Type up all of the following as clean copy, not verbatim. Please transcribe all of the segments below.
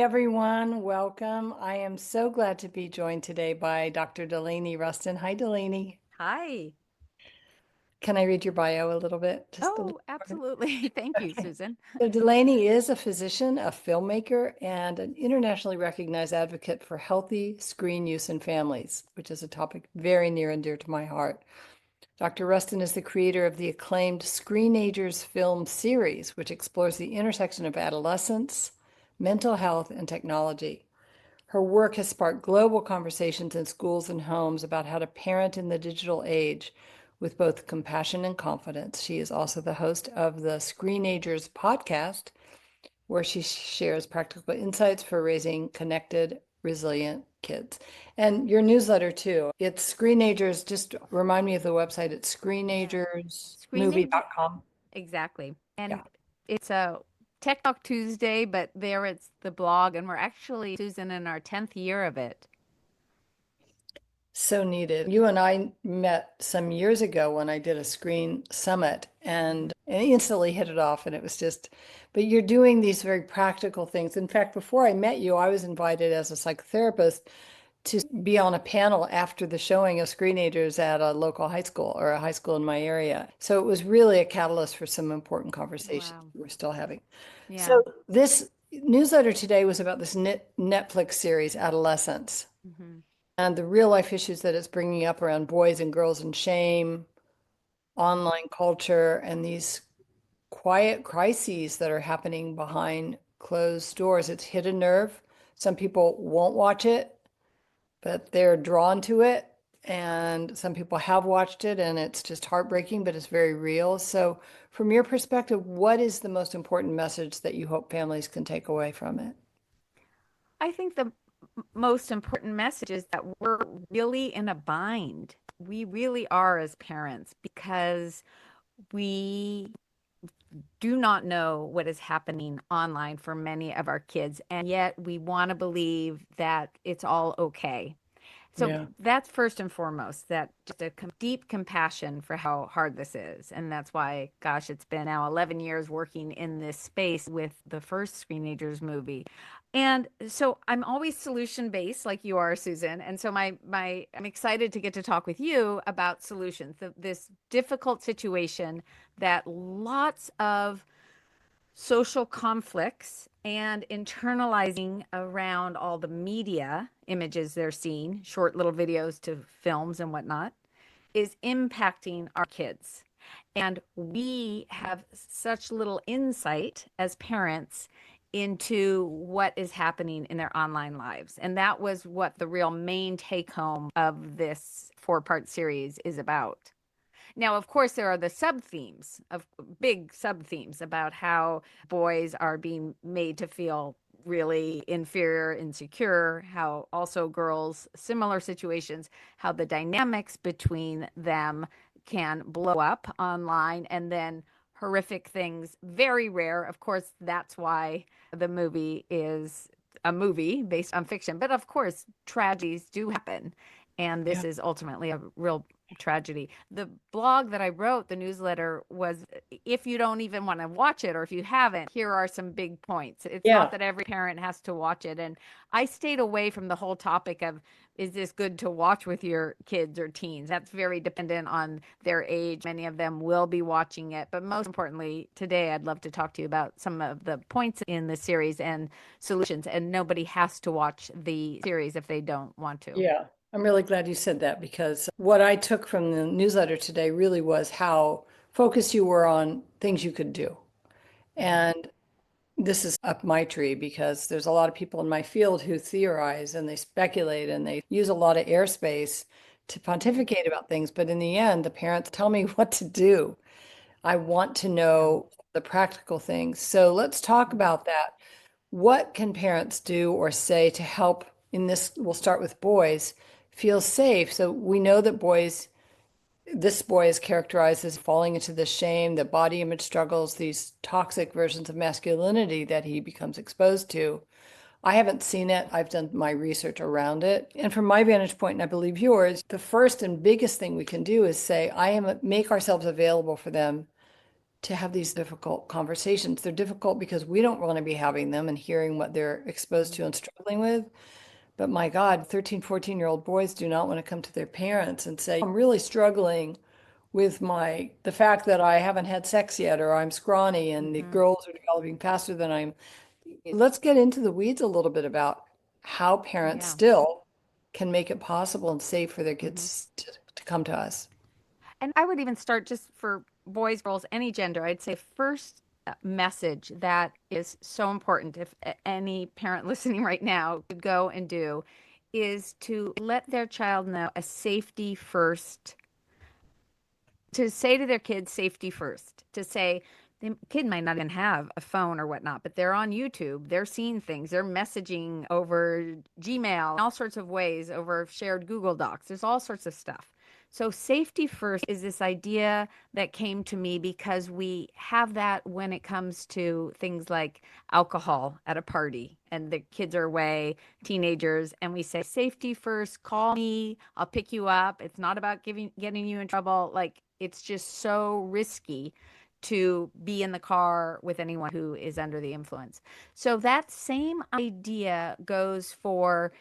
everyone. Welcome. I am so glad to be joined today by Dr. Delaney Ruston. Hi, Delaney. Hi. Can I read your bio a little bit? Just a little Oh, bit. absolutely. Thank you, Okay. Susan. So Delaney is a physician, a filmmaker, and an internationally recognized advocate for healthy screen use in families, which is a topic very near and dear to my heart. Dr. Ruston is the creator of the acclaimed Screenagers film series, which explores the intersection of adolescence, mental health, and technology. Her work has sparked global conversations in schools and homes about how to parent in the digital age with both compassion and confidence. She is also the host of the Screenagers podcast, where she shares practical insights for raising connected, resilient kids. And your newsletter too. It's Screenagers. Just remind me of the website. It's Yeah. Screenage, screenagersmovie.com. exactly. And Yeah. it's a Tech Talk Tuesday, but there it's the blog, and we're actually, Susan, in our 10th year of it. So needed. You and I met some years ago when I did a screen summit Mhm. and instantly hit it off. And it was just, but you're doing these very practical things. In fact, before I met you, I was invited as a psychotherapist to be on a panel after the showing of Screenagers at a local high school or a high school in my area. So it was really a catalyst for some important conversations Wow. we're still having. Yeah. So this newsletter today was about this Netflix series, Adolescence, Hmm. and the real life issues that it's bringing up around boys and girls and shame, online culture, and these quiet crises that are happening behind closed doors. It's hit a nerve. Some people won't watch it, but they're drawn to it. And some people have watched it and it's just heartbreaking, but it's very real. So, from your perspective, what is the most important message that you hope families can take away from it? I think the most important message is that we're really in a bind. We really are as parents because we do not know what is happening online for many of our kids, and yet we want to believe that it's all okay. So Yeah. that's first and foremost, that just a deep compassion for how hard this is. And that's why, gosh, it's been now 11 years working in this space with the first Screenagers movie. And so I'm always solution based like you are, Susan. And so I'm excited to get to talk with you about solutions. This difficult situation that lots of social conflicts and internalizing around all the media images they're seeing, short little videos to films and whatnot, is impacting our kids. And we have such little insight as parents into what is happening in their online lives. And that was what the real main take home of this four-part series is about. Now, of course, there are the sub themes of big sub themes about how boys are being made to feel really inferior, insecure, how also girls, similar situations, how the dynamics between them can blow up online and then horrific things, very rare. Of course, that's why the movie is a movie based on fiction. But of course, tragedies do happen. And Yeah. this is ultimately a real tragedy. The blog that I wrote, the newsletter, was if you don't even want to watch it or if you haven't, here are some big points. It's not Yeah. that every parent has to watch it. And I stayed away from the whole topic of is this good to watch with your kids or teens? That's very dependent on their age. Many of them will be watching it. But most importantly, today I'd love to talk to you about some of the points in the series and solutions. And nobody has to watch the series if they don't want to. Yeah, I'm really glad you said that because what I took from the newsletter today really was how focused you were on things you could do. And this is up my tree because there's a lot of people in my field who theorize and they speculate and they use a lot of airspace to pontificate about things. But in the end, the parents tell me what to do. I want to Yeah. know the practical things. So let's talk Mhm. about that. What can parents do or say to help in this? We'll start with boys, feel safe. So we know that this boy is characterized as falling into the shame, the body image struggles, these toxic versions of masculinity that he becomes exposed to. I haven't seen it. I've done my research around it. And from my vantage point, and I believe yours, the first and biggest thing we can do is say, make ourselves available for them to have these difficult conversations. They're difficult because we don't want to be having them and hearing what they're exposed to and struggling with. But my God, 13, 14-year-old boys do not want to come to their parents and say, I'm really struggling with the fact that I haven't had sex yet, or I'm scrawny and the Mm-hmm. girls are developing faster than I'm. Let's get into the weeds a little bit about how parents Yeah. still can make it possible and safe for their Mm-hmm. kids to come to us. And I would even start just for boys, girls, any gender. I'd say first message that is so important if any parent listening right now could go and do is to let their child know a safety first, to say to their kids safety first, to say the kid might not even have a phone or whatnot, but they're on YouTube, they're seeing things, they're messaging over Gmail, all sorts of ways, over shared Google Docs. There's all sorts of stuff. So safety first is this idea that came to me because we have that when it comes to things like alcohol at a party and the kids are away, teenagers, and we say safety first, call me, I'll pick you up. It's not about getting you in trouble. Like it's just so risky to be in the car with anyone who is under the influence. So that same idea goes for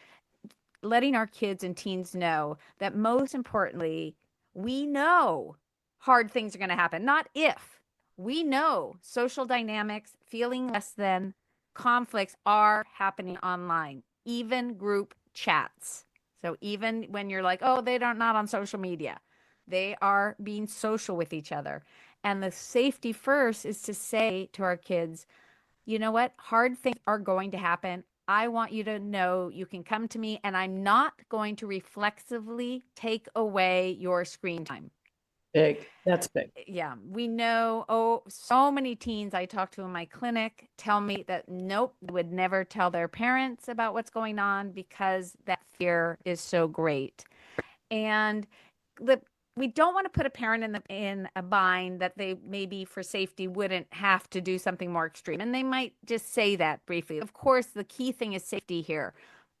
letting our kids and teens know that most importantly, we know hard things are going to happen, not if. We know social dynamics, feeling less than, conflicts are happening online, even group chats. So even when you're like, oh, they're not on social media, they are being social with each other. And the safety first is to say to our kids, you know what? Hard things are going to happen. I want you to know you can come to me and I'm not going to reflexively take away your screen time. Big. That's big. Yeah, we know, oh, so many teens I talk to in my clinic tell me that nope, they would never tell their parents about what's going on because that fear is so great. And the we don't want to put a parent in a bind that they maybe for safety wouldn't have to do something more extreme. And they might just say that briefly. Of course, the key thing is safety here.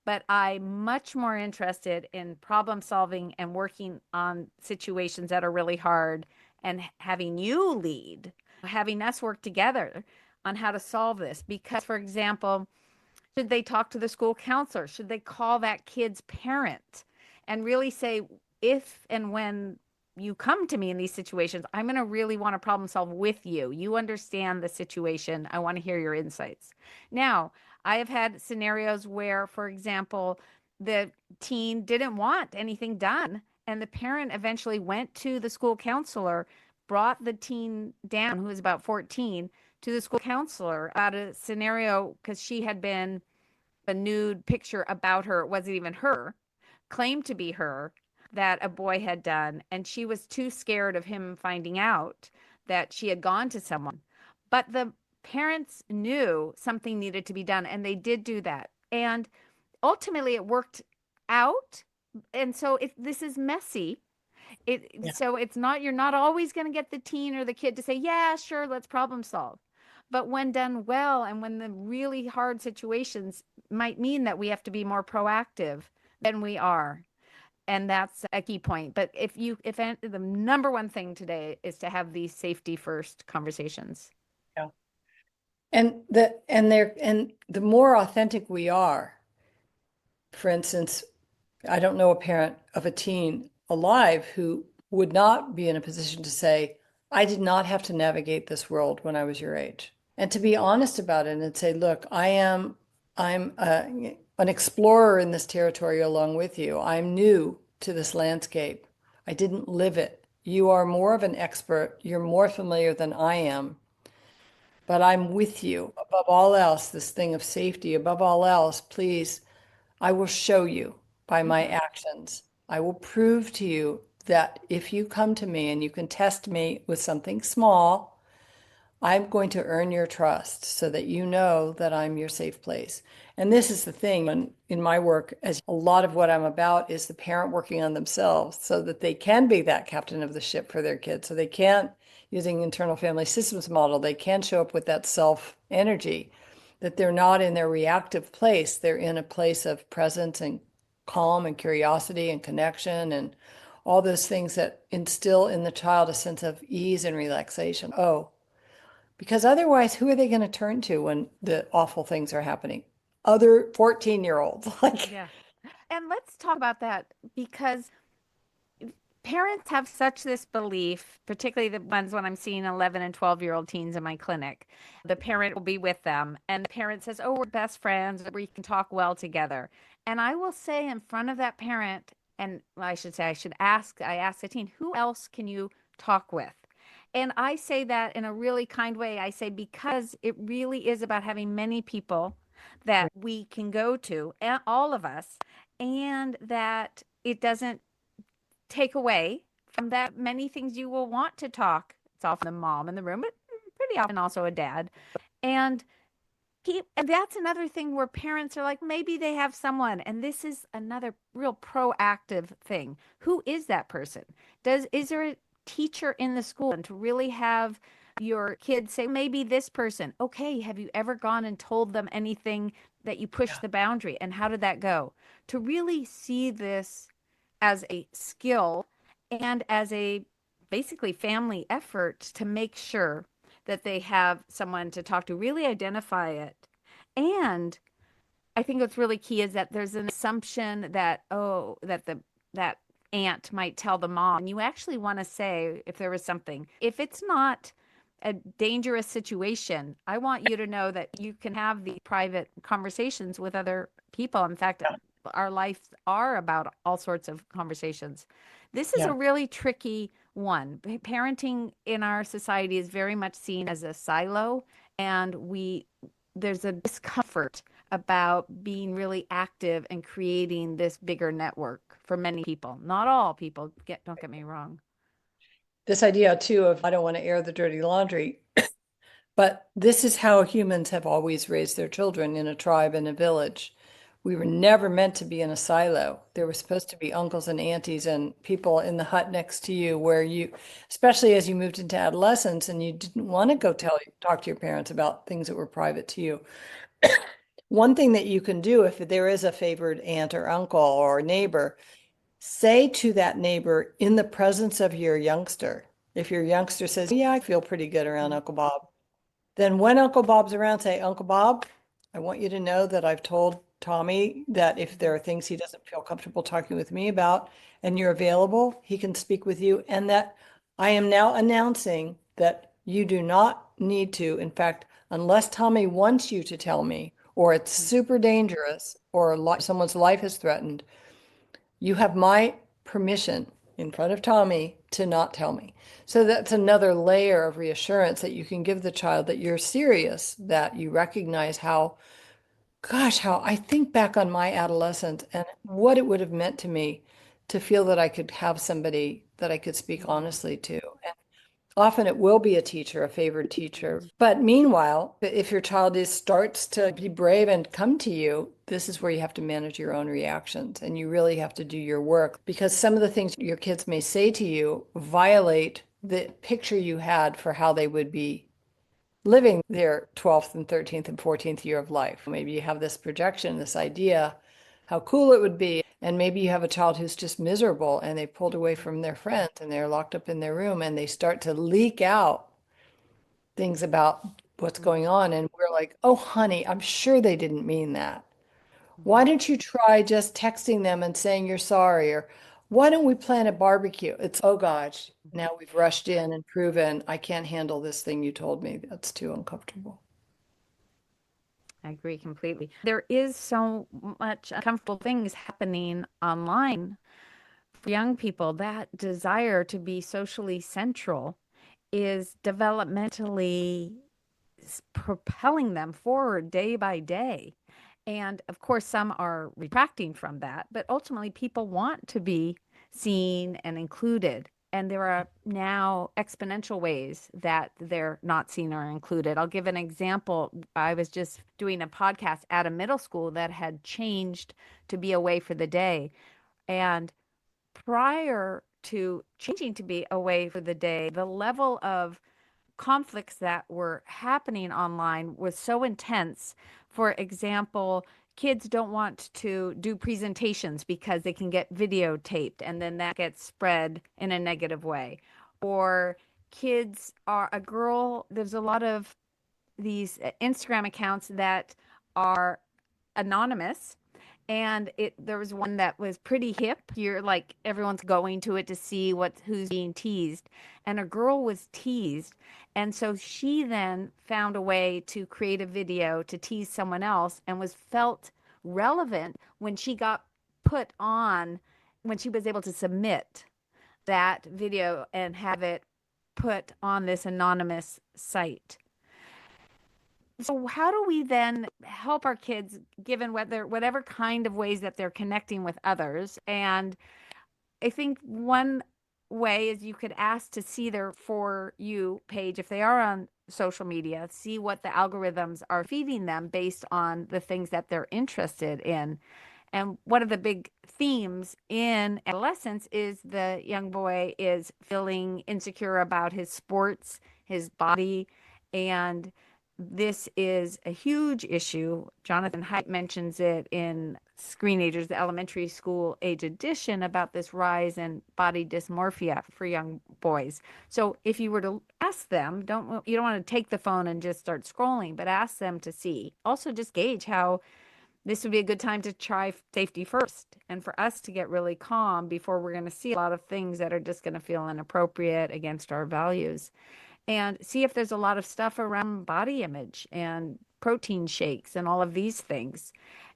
But I'm much more interested in problem solving and working on situations that are really hard and having you lead, having us work together on how to solve this. Because, for example, should they talk to the school counselor? Should they call that kid's parent and really say, if and when you come to me in these situations, I'm going to really want to problem solve with you. You understand the situation. I want to hear your insights. Now, I have had scenarios where, for example, the teen didn't want anything done, and the parent eventually went to the school counselor, brought the teen down, who was about 14, to the school counselor about a scenario because she had been a nude picture about her. It wasn't even her, claimed to be her, that a boy had done. And she was too scared of him finding out that she had gone to someone. But the parents knew something needed to be done, and they did do that. And ultimately, it worked out. And so this is messy. Yeah. So it's not, you're not always going to get the teen or the kid to say, yeah, sure, let's problem solve. But when done well, and when the really hard situations might mean that we have to be more proactive than we are. And that's a key point. But the number one thing today is to have these safety first conversations. Yeah. And the more authentic we are, for instance, I don't know a parent of a teen alive who would not be in a position to say, I did not have to navigate this world when I was your age. And to be honest about it and say, look, I'm an explorer in this territory along with you. I'm new to this landscape. I didn't live it. You are more of an expert. You're more familiar than I am. But I'm with you above all else, this thing of safety, above all else, please, I will show you by my Mhm. actions. I will prove to you that if you come to me and you can test me with something small, I'm going to earn your trust so that you know that I'm your safe place. And this is the thing in my work, as a lot of what I'm about is the parent working on themselves so that they can be that captain of the ship for their kids. So they can, using internal family systems model, they can show up with that self energy, that they're not in their reactive place. They're in a place of presence and calm and curiosity and connection and all those things that instill in the child a sense of ease and relaxation. Oh, Because otherwise, who are they going to turn to when the awful things are happening? Other 14-year-olds. Like, Yeah. And let's talk about that because parents have such this belief, particularly the ones when I'm seeing 11 and 12-year-old teens in my clinic. The parent will be with them, and the parent says, "Oh, we're best friends, we can talk well together." And I will say in front of that parent, and I should say, I ask the teen, who else can you talk with? And I say that in a really kind way. I say, because it really is about having many people that we can go to, and all of us, and that it doesn't take away from that many things you will want to talk. It's often the mom in the room, but pretty often also a dad. And and that's another thing where parents are like, maybe they have someone, and this is another real proactive thing. Who is that person? Is there a teacher in the school? And to really have your kids say, maybe this person, okay, have you ever gone and told them anything that you pushed yeah, the boundary? And how did that go? To really see this as a skill and as a basically family effort to make sure that they have someone to talk to, really identify it. And I think what's really key is that there's an assumption that, oh, that aunt might tell the mom. And you actually want to say, if there was something, if it's not a dangerous situation, I want you to know that you can have the private conversations with other people. In fact, our lives are about all sorts of conversations. This is yeah. a really tricky one. Parenting in our society is very much seen as a silo, and there's a discomfort about being really active and creating this bigger network for many people. Not all people, don't get me wrong. This idea too of I don't want to air the dirty laundry, but this is how humans have always raised their children in a tribe and a village. We were never meant to be in a silo. There were supposed to be uncles and aunties and people in the hut next to you where you, especially as you moved into adolescence and you didn't want to go talk to your parents about things that were private to you. One thing that you can do if there is a favored aunt or uncle or neighbor, say to that neighbor in the presence of your youngster, if your youngster says, "Yeah, I feel pretty good around Uncle Bob," then when Uncle Bob's around, say, "Uncle Bob, I want you to know that I've told Tommy that if there are things he doesn't feel comfortable talking with me about and you're available, he can speak with you. And that I am now announcing that you do not need to. In fact, unless Tommy wants you to tell me, or it's super dangerous, or someone's life is threatened, you have my permission in front of Tommy to not tell me." So that's another layer of reassurance that you can give the child that you're serious, that you recognize how, gosh, how I think back on my adolescence and what it would have meant to me to feel that I could have somebody that I could speak honestly to. Often it will be a teacher, a favored teacher. But meanwhile, if your child starts to be brave and come to you, this is where you have to manage your own reactions and you really have to do your work because some of the things your kids may say to you violate the picture you had for how they would be living their 12th and 13th and 14th year of life. Maybe you have this projection, this idea, how cool it would be. And maybe you have a child who's just miserable and they pulled away from their friends and they're locked up in their room and they start to leak out things about what's going on. And we're like, "Oh, honey, I'm sure they didn't mean that. Why don't you try just texting them and saying you're sorry? Or why don't we plan a barbecue?" It's, oh gosh, now we've rushed in and proven I can't handle this thing you told me. That's too uncomfortable. I agree completely. There is so much uncomfortable things happening online for young people. That desire to be socially central is developmentally propelling them forward day by day. And of course, some are retracting from that, but ultimately, people want to be seen and included. And there are now exponential ways that they're not seen or included. I'll give an example. I was just doing a podcast at a middle school that had changed to be away for the day. And prior to changing to be away for the day, the level of conflicts that were happening online was so intense. For example, kids don't want to do presentations because they can get videotaped and then that gets spread in a negative way. Or kids are a girl. There's a lot of these Instagram accounts that are anonymous. And there was one that was pretty hip. You're like everyone's going to it to see who's being teased. And a girl was teased. And so she then found a way to create a video to tease someone else and was felt relevant when she got put on, when she was able to submit that video and have it put on this anonymous site. So how do we then help our kids, given whatever kind of ways that they're connecting with others? And I think one way is you could ask to see their For You page if they are on social media, see what the algorithms are feeding them based on the things that they're interested in. And one of the big themes in adolescence is the young boy is feeling insecure about his sports, his body, and this is a huge issue. Jonathan Haidt mentions it in Screenagers, the elementary school age edition, about this rise in body dysmorphia for young boys. So if you were to ask them, you don't want to take the phone and just start scrolling, but ask them to see. Also just gauge how this would be a good time to try safety first and for us to get really calm before we're going to see a lot of things that are just going to feel inappropriate against our values. And see if there's a lot of stuff around body image and protein shakes and all of these things.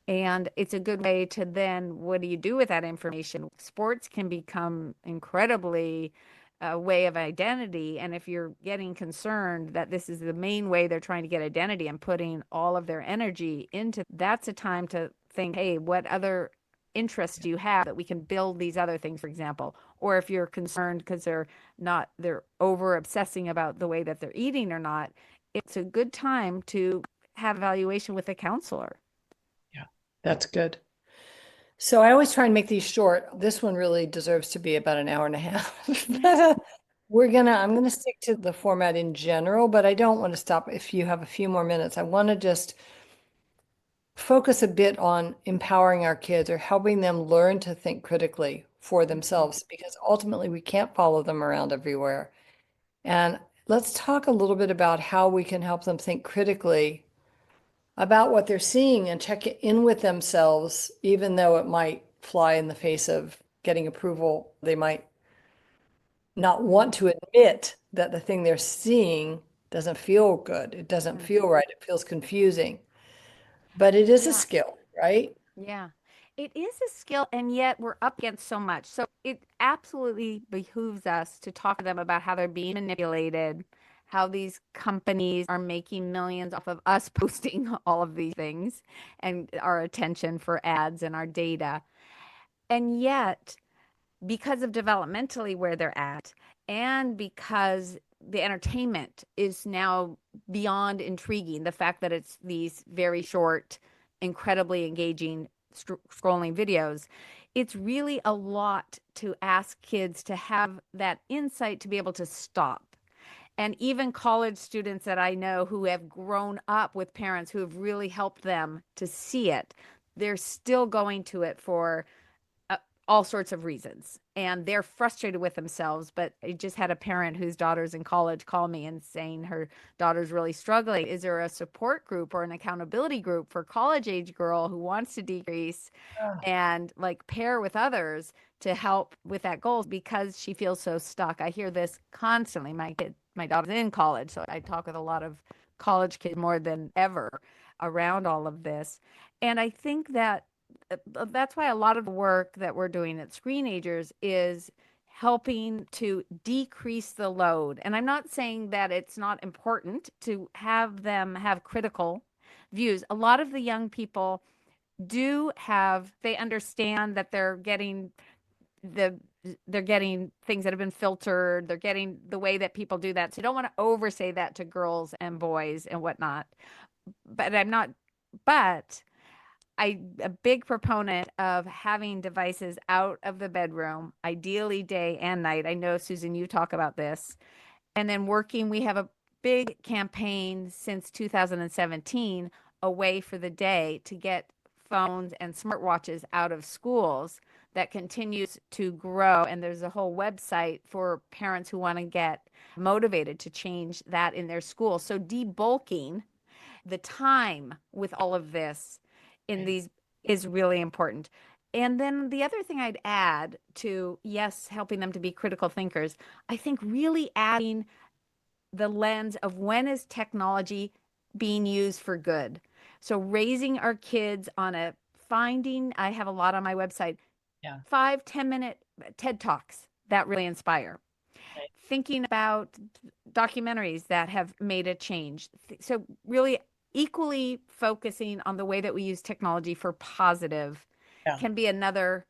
And it's a good way to then, what do you do with that information? Sports can become incredibly a way of identity. And if you're getting concerned that this is the main way they're trying to get identity and putting all of their energy into, that's a time to think, hey, what other interests do you have that we can build these other things, for example? Or if you're concerned because they're over obsessing about the way that they're eating or not, it's a good time to have evaluation with a counselor. Yeah, that's good. So I always try and make these short. This one really deserves to be about an hour and a half. I'm gonna stick to the format in general, but I don't want to stop if you have a few more minutes. I want to just focus a bit on empowering our kids or helping them learn to think critically for themselves, because ultimately we can't follow them around everywhere. And let's talk a little bit about how we can help them think critically about what they're seeing and check in with themselves, even though it might fly in the face of getting approval. They might not want to admit that the thing they're seeing doesn't feel good. It doesn't feel right. It feels confusing, but it is a Yeah. skill, right? Yeah, it is a skill, and yet we're up against so much. So it absolutely behooves us to talk to them about how they're being manipulated, how these companies are making millions off of us posting all of these things and our attention for ads and our data. And yet, because of developmentally where they're at, and because the entertainment is now beyond intriguing, the fact that it's these very short, incredibly engaging scrolling videos, it's really a lot to ask kids to have that insight to be able to stop. And even college students that I know who have grown up with parents who have really helped them to see it, they're still going to it for all sorts of reasons, and they're frustrated with themselves. But I just had a parent whose daughter's in college call me and saying her daughter's really struggling. Is there a support group or an accountability group for college age girl who wants to decrease Ah, and like pair with others to help with that goal because she feels so stuck? I hear this constantly. My daughter's in college, so I talk with a lot of college kids more than ever around all of this. And I think that that's why a lot of the work that we're doing at Screenagers is helping to decrease the load. And I'm not saying that it's not important to have them have critical views. A lot of the young people they understand that the they're getting things that have been filtered. They're getting the way that people do that. So you don't want to oversay that to girls and boys and whatnot. But I'm not, but a big proponent of having devices out of the bedroom, ideally day and night. I know, Susan, you talk about this. And then we have a big campaign since 2017, Away for the Day, to get phones and smartwatches out of schools. that continues to grow. And there's a whole website for parents who want to get motivated to change that in their school. So debulking the time with all of this in these is really important. And then the other thing I'd add to, yes, helping them to be critical thinkers, I think really adding the lens of when is technology being used for good. So raising our kids on a finding, I have a lot on my website, Yeah. 5-10 minute TED Talks that really inspire. Right. Thinking about documentaries that have made a change. So really equally focusing on the way that we use technology for positive Yeah. can be another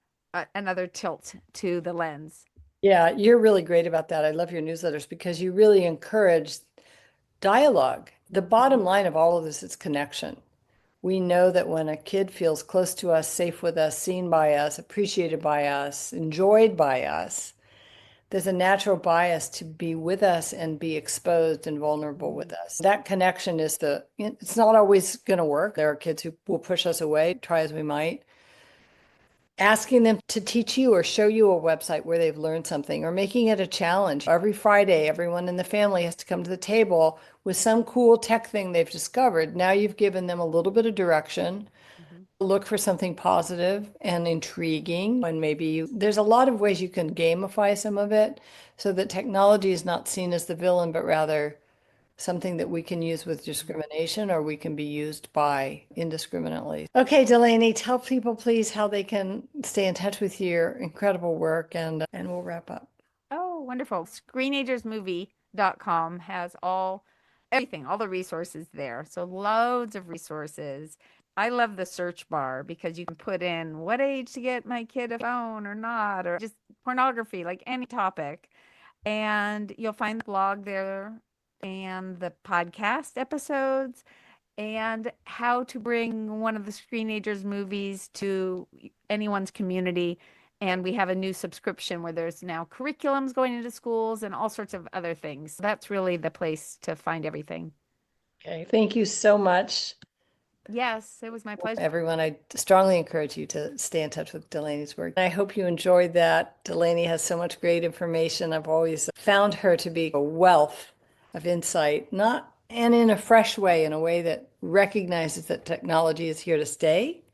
tilt to the lens. Yeah, you're really great about that. I love your newsletters because you really encourage dialogue. The bottom line of all of this is connection. We know that when a kid feels close to us, safe with us, seen by us, appreciated by us, enjoyed by us, there's a natural bias to be with us and be exposed and vulnerable with us. That connection is it's not always going to work. There are kids who will push us away, try as we might. Asking them to teach you or show you a website where they've learned something, or making it a challenge. Every Friday, everyone in the family has to come to the table with some cool tech thing they've discovered. Now you've given them a little bit of direction. Mhm. Look for something positive and intriguing. And there's a lot of ways you can gamify some of it so that technology is not seen as the villain, but rather something that we can use with discrimination or we can be used by indiscriminately. Okay, Delaney, tell people please how they can stay in touch with your incredible work and we'll wrap up. Oh, wonderful. Screenagersmovie.com has everything, all the resources there. So loads of resources. I love the search bar because you can put in what age to get my kid a phone or not, or just pornography, like any topic. And you'll find the blog there and the podcast episodes and how to bring one of the Screenagers movies to anyone's community. And we have a new subscription where there's now curriculums going into schools and all sorts of other things. That's really the place to find everything. Okay, thank you so much. Yes, it was my pleasure. Everyone, I strongly encourage you to stay in touch with Delaney's work. I hope you enjoyed that. Delaney has so much great information. I've always found her to be a wealth of insight, not and in a fresh way, in a way that recognizes that technology is here to stay.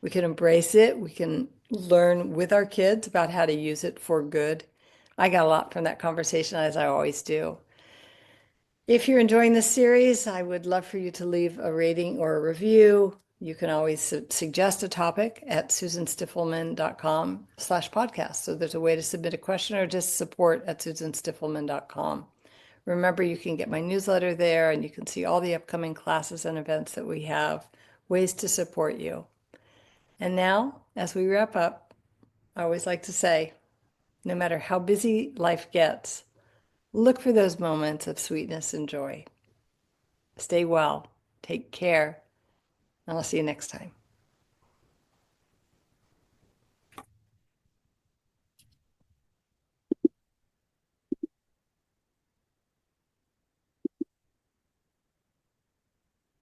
We can embrace it. We can learn with our kids about how to use it for good. I got a lot from that conversation, as I always do. If you're enjoying this series, I would love for you to leave a rating or a review. You can always suggest a topic at susanstiffelman.com/podcast. So there's a way to submit a question or just support at susanstiffelman.com. Remember, you can get my newsletter there and you can see all the upcoming classes and events that we have, ways to support you. And now, as we wrap up, I always like to say, no matter how busy life gets, look for those moments of sweetness and joy. Stay well, take care, and I'll see you next time.